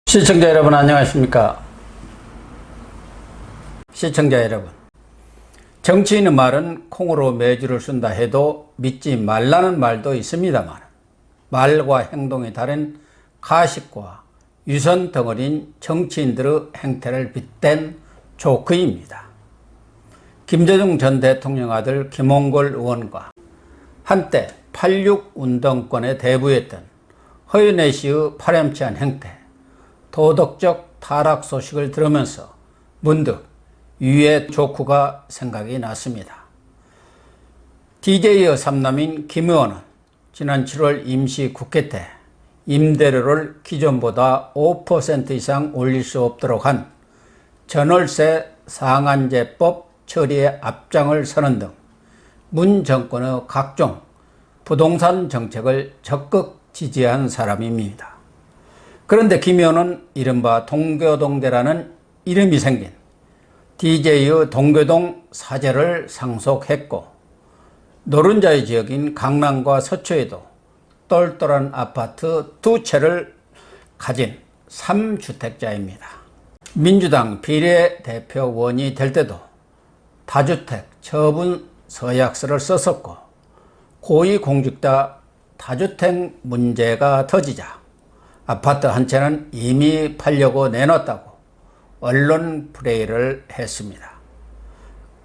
시청자 여러분 안녕하십니까? 시청자 여러분, 정치인의 말은 콩으로 매주를 쓴다 해도 믿지 말라는 말도 있습니다만, 말과 행동이 다른 가식과 유선 덩어리인 정치인들의 행태를 빗댄 조크입니다. 김대중 전 대통령 아들 김홍걸 의원과 한때 86 운동권에 대부했던 허윤회 씨의 파렴치한 행태, 도덕적 타락 소식을 들으면서 문득 유의 조크가 생각이 났습니다. DJ의 삼남인 김 의원은 지난 7월 임시 국회 때 임대료를 기존보다 5% 이상 올릴 수 없도록 한 전월세 상한제법 처리에 앞장을 서는 등 문 정권의 각종 부동산 정책을 적극 지지한 사람입니다. 그런데 김 의원은 이른바 동교동대라는 이름이 생긴 DJ의 동교동 사저를 상속했고, 노른자의 지역인 강남과 서초에도 똘똘한 아파트 2채를 가진 3주택자입니다. 민주당 비례대표 의원이 될 때도 다주택 처분 서약서를 썼었고, 고위공직자 다주택 문제가 터지자 아파트 한 채는 이미 팔려고 내놨다고 언론 플레이를 했습니다.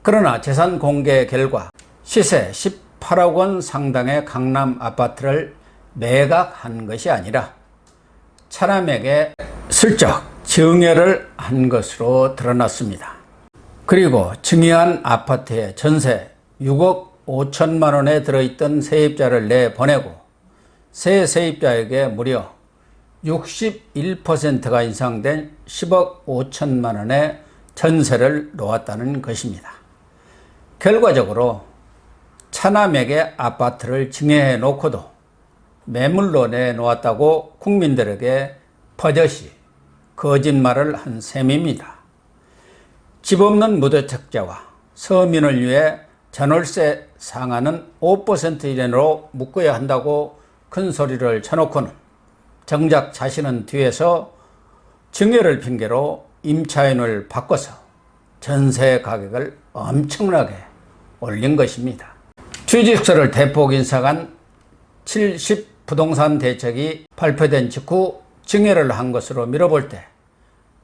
그러나 재산 공개 결과 시세 18억 원 상당의 강남 아파트를 매각한 것이 아니라 차남에게 슬쩍 증여를 한 것으로 드러났습니다. 그리고 증여한 아파트에 전세 6억 5천만 원에 들어있던 세입자를 내보내고 새 세입자에게 무려 61%가 인상된 10억 5천만 원의 전세를 놓았다는 것입니다. 결과적으로 차남에게 아파트를 증여해 놓고도 매물로 내놓았다고 국민들에게 버젓이 거짓말을 한 셈입니다. 집 없는 무주택자와 서민을 위해 전월세 상한은 5% 이내로 묶어야 한다고 큰 소리를 쳐놓고는 정작 자신은 뒤에서 증여를 핑계로 임차인을 바꿔서 전세 가격을 엄청나게 올린 것입니다. 취직서를 대폭 인상한 70 부동산 대책이 발표된 직후 증여를 한 것으로 미뤄볼 때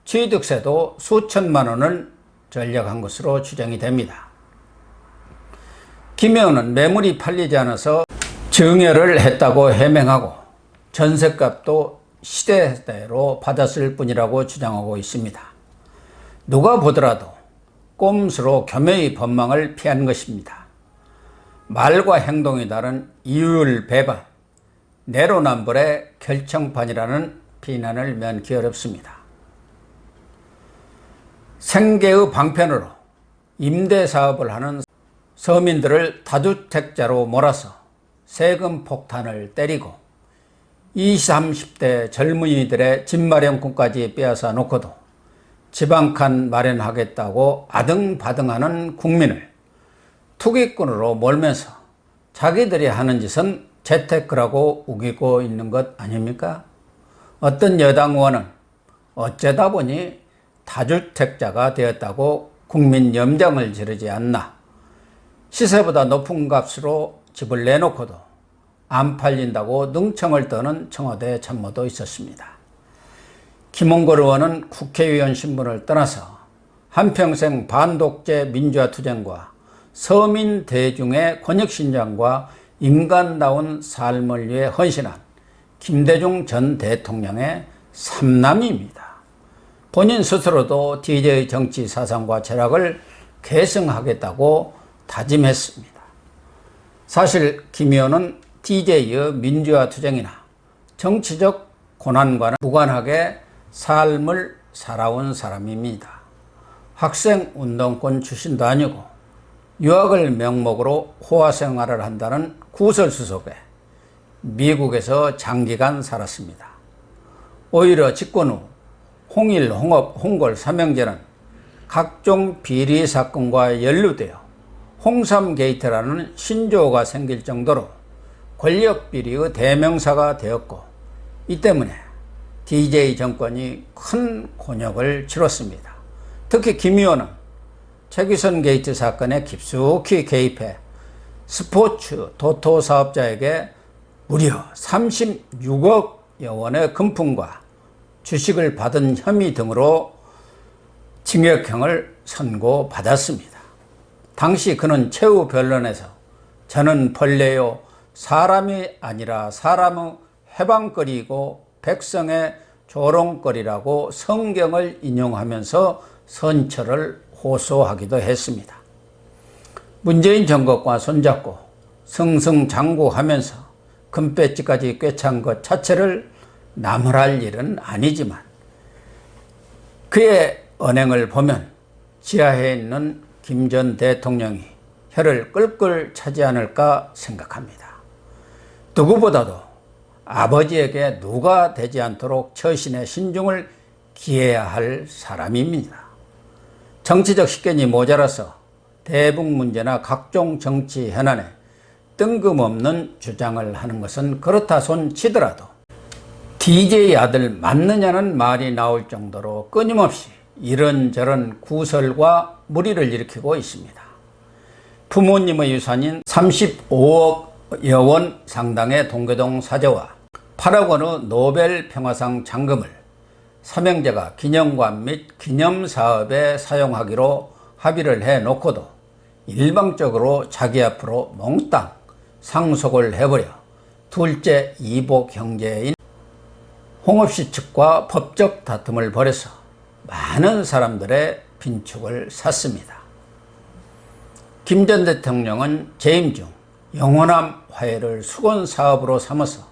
취득세도 수천만 원을 절약한 것으로 추정이 됩니다. 김 의원은 매물이 팔리지 않아서 증여를 했다고 해명하고 전셋값도 시대대로 받았을 뿐이라고 주장하고 있습니다. 누가 보더라도 꼼수로 교묘히 법망을 피한 것입니다. 말과 행동이 다른 이율 배반, 내로남불의 결정판이라는 비난을 면키 어렵습니다. 생계의 방편으로 임대사업을 하는 서민들을 다주택자로 몰아서 세금 폭탄을 때리고 20, 30대 젊은이들의 집 마련권까지 빼앗아 놓고도 집 한 칸 마련하겠다고 아등바등하는 국민을 투기꾼으로 몰면서 자기들이 하는 짓은 재테크라고 우기고 있는 것 아닙니까? 어떤 여당 의원은 어쩌다 보니 다주택자가 되었다고 국민 염장을 지르지 않나, 시세보다 높은 값으로 집을 내놓고도 안 팔린다고 능청을 떠는 청와대 참모도 있었습니다. 김홍걸 의원은 국회의원 신분을 떠나서 한평생 반독재 민주화 투쟁과 서민 대중의 권역신장과 인간다운 삶을 위해 헌신한 김대중 전 대통령의 삼남입니다. 본인 스스로도 DJ 정치 사상과 철학을 계승하겠다고 다짐했습니다. 사실 김 의원은 DJ의 민주화 투쟁이나 정치적 고난과는 무관하게 삶을 살아온 사람입니다. 학생 운동권 출신도 아니고 유학을 명목으로 호화 생활을 한다는 구설수속에 미국에서 장기간 살았습니다. 오히려 집권 후 홍일, 홍업, 홍걸 삼형제는 각종 비리 사건과 연루되어 홍삼 게이트라는 신조어가 생길 정도로 권력 비리의 대명사가 되었고, 이 때문에 DJ 정권이 큰 곤욕을 치렀습니다. 특히 김 의원은 최규선 게이트 사건에 깊숙이 개입해 스포츠 도토 사업자에게 무려 36억여 원의 금품과 주식을 받은 혐의 등으로 징역형을 선고받았습니다. 당시 그는 최후 변론에서 저는 벌레요 사람이 아니라 사람의 해방거리이고 백성의 조롱거리라고 성경을 인용하면서 선처를 호소하기도 했습니다. 문재인 정권과 손잡고 승승장구하면서 금배지까지 꿰찬 것 자체를 나무랄 일은 아니지만 그의 언행을 보면 지하에 있는 김 전 대통령이 혀를 끌끌 차지 않을까 생각합니다. 누구보다도 아버지에게 누가 되지 않도록 처신의 신중을 기해야 할 사람입니다. 정치적 식견이 모자라서 대북 문제나 각종 정치 현안에 뜬금없는 주장을 하는 것은 그렇다 손 치더라도 DJ 아들 맞느냐는 말이 나올 정도로 끊임없이 이런저런 구설과 무리를 일으키고 있습니다. 부모님의 유산인 35억여 원 상당의 동교동 사저와 8억 원의 노벨 평화상 장금을 삼형제가 기념관 및 기념사업에 사용하기로 합의를 해놓고도 일방적으로 자기 앞으로 몽땅 상속을 해버려 둘째 이복 형제인 홍업씨 측과 법적 다툼을 벌여서 많은 사람들의 빈축을 샀습니다. 김 전 대통령은 재임 중 영호남 화해를 수건 사업으로 삼아서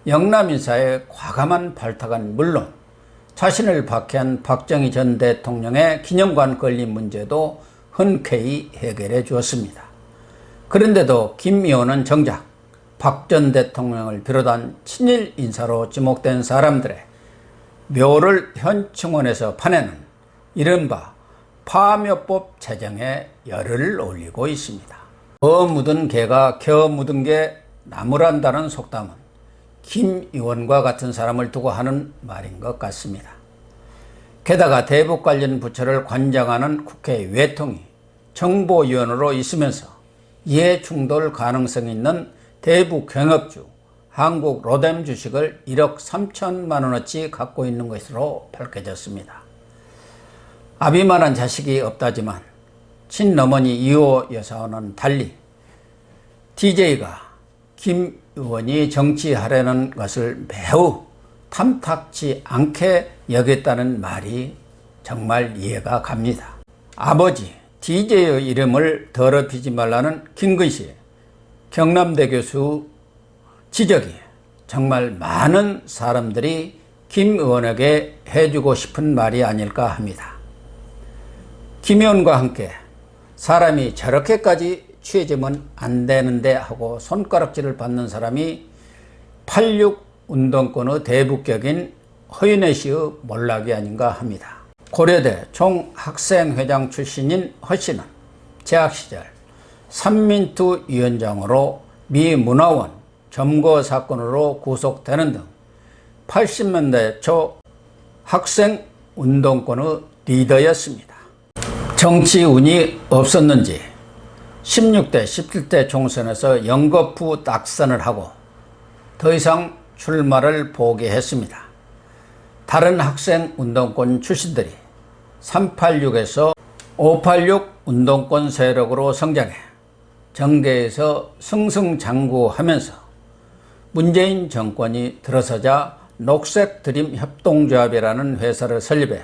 영남 인사의 과감한 발탁은 물론 자신을 박해한 박정희 전 대통령의 기념관 건립 문제도 흔쾌히 해결해 주었습니다. 그런데도 김 의원은 정작 박 전 대통령을 비롯한 친일 인사로 지목된 사람들의 묘를 현충원에서 파내는 이른바 파묘법 제정에 열을 올리고 있습니다. 묻은 개가 겨 묻은 게 나무란다는 속담은 김 의원과 같은 사람을 두고 하는 말인 것 같습니다. 게다가 대북 관련 부처를 관장하는 국회 외통이 정보위원으로 있으면서 이해충돌 가능성이 있는 대북 경업주 한국 로뎀 주식을 1억 3천만 원어치 갖고 있는 것으로 밝혀졌습니다. 아비만한 자식이 없다지만 친어머니 이호 여사와는 달리 DJ가 김 의원이 정치하려는 것을 매우 탐탁치 않게 여겼다는 말이 정말 이해가 갑니다. 아버지 DJ의 이름을 더럽히지 말라는 김근식 경남대 교수 지적이 정말 많은 사람들이 김 의원에게 해주고 싶은 말이 아닐까 합니다. 김 의원과 함께 사람이 저렇게까지 취해지면 안 되는데 하고 손가락질을 받는 사람이 86 운동권의 대북격인 허윤혜 씨의 몰락이 아닌가 합니다. 고려대 총학생회장 출신인 허 씨는 재학 시절 삼민투 위원장으로 미 문화원 점거 사건으로 구속되는 등 80년대 초 학생 운동권의 리더였습니다. 정치 운이 없었는지 16대, 17대 총선에서 연거푸 낙선을 하고 더 이상 출마를 포기했습니다. 다른 학생 운동권 출신들이 386에서 586 운동권 세력으로 성장해 정계에서 승승장구하면서 문재인 정권이 들어서자 녹색 드림 협동조합이라는 회사를 설립해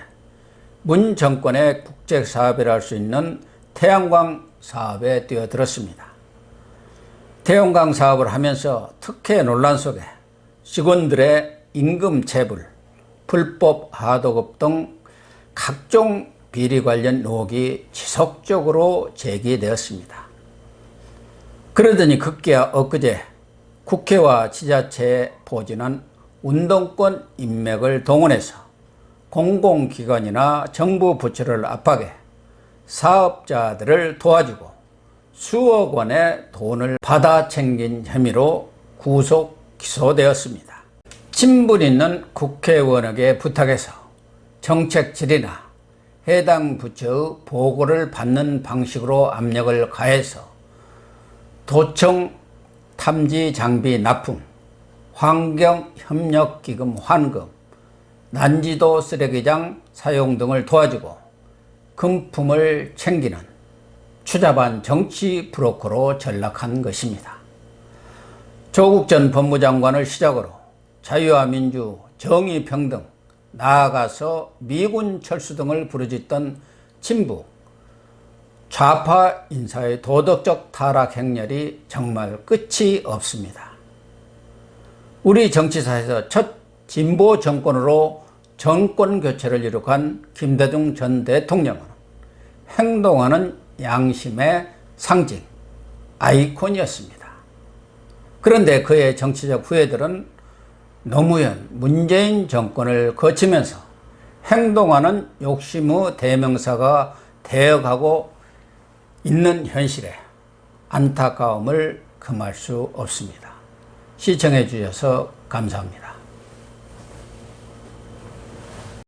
문 정권의 국제사업이라 할 수 있는 태양광 사업에 뛰어들었습니다. 태양광 사업을 하면서 특혜 논란 속에 직원들의 임금 체불, 불법 하도급 등 각종 비리 관련 의혹이 지속적으로 제기되었습니다. 그러더니 급기야 엊그제 국회와 지자체에 포진한 운동권 인맥을 동원해서 공공기관이나 정부 부처를 압박해 사업자들을 도와주고 수억 원의 돈을 받아 챙긴 혐의로 구속 기소되었습니다. 친분 있는 국회의원에게 부탁해서 정책 질의나 해당 부처의 보고를 받는 방식으로 압력을 가해서 도청 탐지 장비 납품, 환경협력기금 환급, 난지도 쓰레기장 사용 등을 도와주고 금품을 챙기는 추잡한 정치 브로커로 전락한 것입니다. 조국 전 법무장관을 시작으로 자유와 민주, 정의평등, 나아가서 미군 철수 등을 부르짖던 친북, 좌파 인사의 도덕적 타락 행렬이 정말 끝이 없습니다. 우리 정치사에서 첫 진보 정권으로 정권 교체를 이룩한 김대중 전 대통령은 행동하는 양심의 상징, 아이콘이었습니다. 그런데 그의 정치적 후예들은 노무현, 문재인 정권을 거치면서 행동하는 욕심의 대명사가 되어가고 있는 현실에 안타까움을 금할 수 없습니다. 시청해 주셔서 감사합니다.